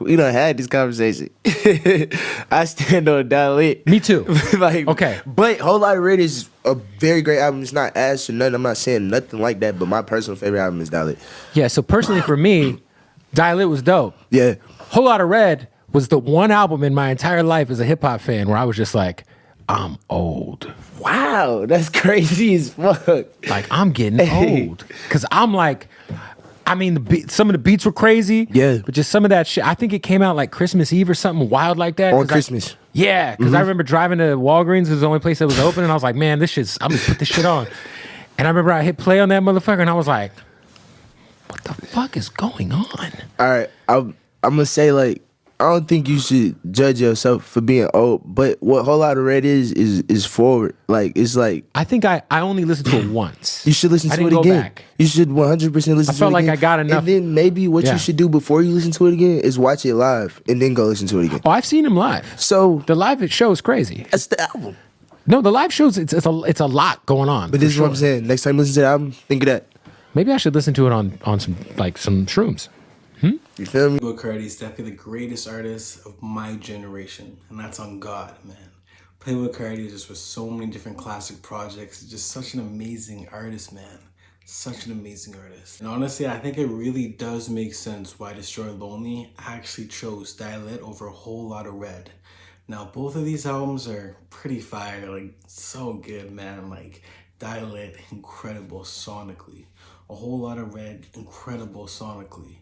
We done had this conversation. I stand on Dalit. Me too. Like, Okay. But Whole Lotta Red is a very great album. It's not ass or nothing. I'm not saying nothing like that, but my personal favorite album is Dalit. Yeah, so personally for me, Dial It was dope. Yeah. Whole Lotta Red was the one album in my entire life as a hip hop fan where I was just like, I'm old. Wow, that's crazy as fuck. Like, I'm getting old. Because I'm like, I mean, some of the beats were crazy. Yeah. But just some of that shit. I think it came out like Christmas Eve or something wild like that. On Christmas. Yeah, because I remember driving to Walgreens. It was the only place that was open. And I was like, man, I'm going to put this shit on. And I remember I hit play on that motherfucker. And I was like, what the fuck is going on? All right, I'm gonna say, like, I don't think you should judge yourself for being old, but what Whole Lotta Red is forward. Like, it's like, I think I only listened to it once. you should listen I to it didn't go again. back. You should 100% listen to it again. I felt like I got enough. And then maybe what Yeah. you should do before you listen to it again is watch it live and then go listen to it again. Oh, I've seen him live. So The live show is crazy. that's the album. No, the live shows, it's a lot going on. But this is what I'm saying. Next time you listen to the album, think of that. Maybe I should listen to it on some shrooms. You feel me? Playboy Carti is definitely the greatest artist of my generation, and that's on God, man. Playboy Carti just with so many different classic projects, just such an amazing artist, man. Such an amazing artist. And honestly, I think it really does make sense why Destroy Lonely actually chose Dial It over a Whole Lotta Red. Now, both of these albums are pretty fire, like, so good, man. Like, Dial It, incredible sonically. A Whole Lotta Red, incredible sonically.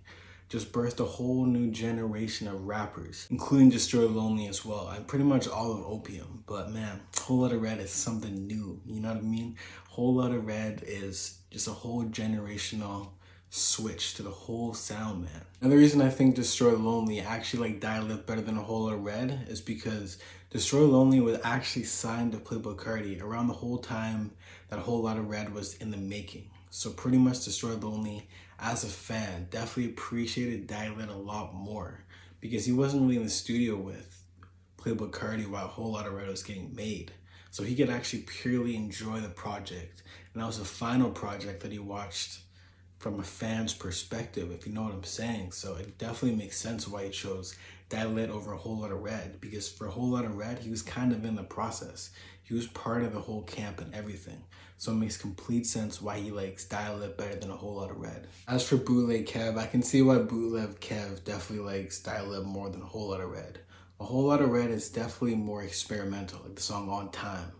Just birthed a whole new generation of rappers, including Destroy Lonely as well, and pretty much all of Opium. But man, Whole Lotta Red is something new, you know what I mean? Whole Lotta Red is just a whole generational switch to the whole sound, man. And the reason I think Destroy Lonely actually like Dial It better than a Whole Lotta Red is because Destroy Lonely was actually signed to Playboy Carti around the whole time that Whole Lotta Red was in the making. So pretty much Destroy Lonely, as a fan, definitely appreciated Dial It a lot more because he wasn't really in the studio with Playboy Carti while a Whole Lotta Red was getting made. So he could actually purely enjoy the project. And that was the final project that he watched from a fan's perspective, if you know what I'm saying. So it definitely makes sense why he chose Dial It over a Whole Lotta Red, because for a Whole Lotta Red, he was kind of in the process. He was part of the whole camp and everything. So it makes complete sense why he likes Dial It better than a Whole Lotta Red. As for Bootleg Kev, I can see why Bootleg Kev definitely likes Dial It more than a Whole Lotta Red. A Whole Lotta Red is definitely more experimental, like the song On Time,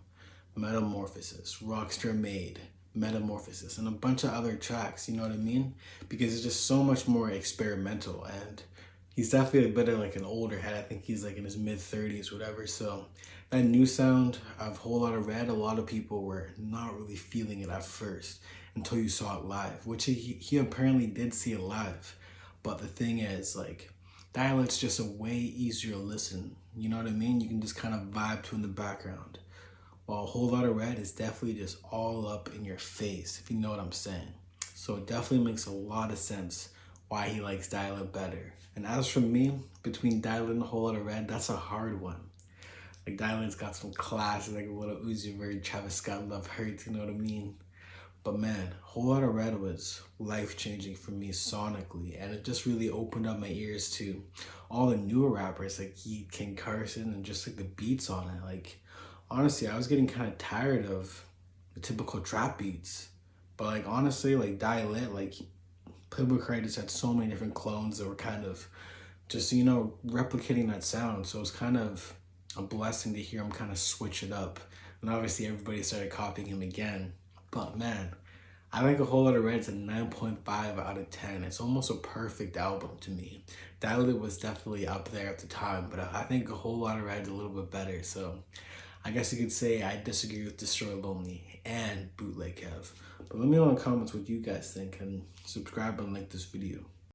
Metamorphosis, Rockstar Made, Metamorphosis, and a bunch of other tracks, you know what I mean? Because it's just so much more experimental, and he's definitely a bit of like an older head. I think he's like in his mid-30s, whatever. So that new sound of Whole Lotta Red, a lot of people were not really feeling it at first until you saw it live, which he apparently did see it live. But the thing is, like, Dial It's just a way easier to listen. You know what I mean? You can just kind of vibe to in the background. While a Whole Lotta Red is definitely just all up in your face, if you know what I'm saying. So it definitely makes a lot of sense why he likes Dial It better. And as for me, between Dial It and a Whole Lotta Red, that's a hard one. Like, Dial It's got some class, like a little Uzi Vert, Travis Scott, Love Hurts, you know what I mean? But man, Whole Lotta Red was life-changing for me sonically, and it just really opened up my ears to all the newer rappers like Yeet, King Carson, and just like the beats on it. Like, honestly, I was getting kind of tired of the typical trap beats. But like, honestly, like Dial It, like Playboy Carti just had so many different clones that were kind of just, you know, replicating that sound. So it was kind of a blessing to hear him kind of switch it up. And obviously everybody started copying him again. But man, I think a Whole Lotta Red's a 9.5 out of 10. It's almost a perfect album to me. Dial It was definitely up there at the time, but I think a Whole Lotta Red's a little bit better. So I guess you could say I disagree with Destroy Lonely and Bootleg Kev. But let me know in the comments what you guys think, and subscribe and like this video.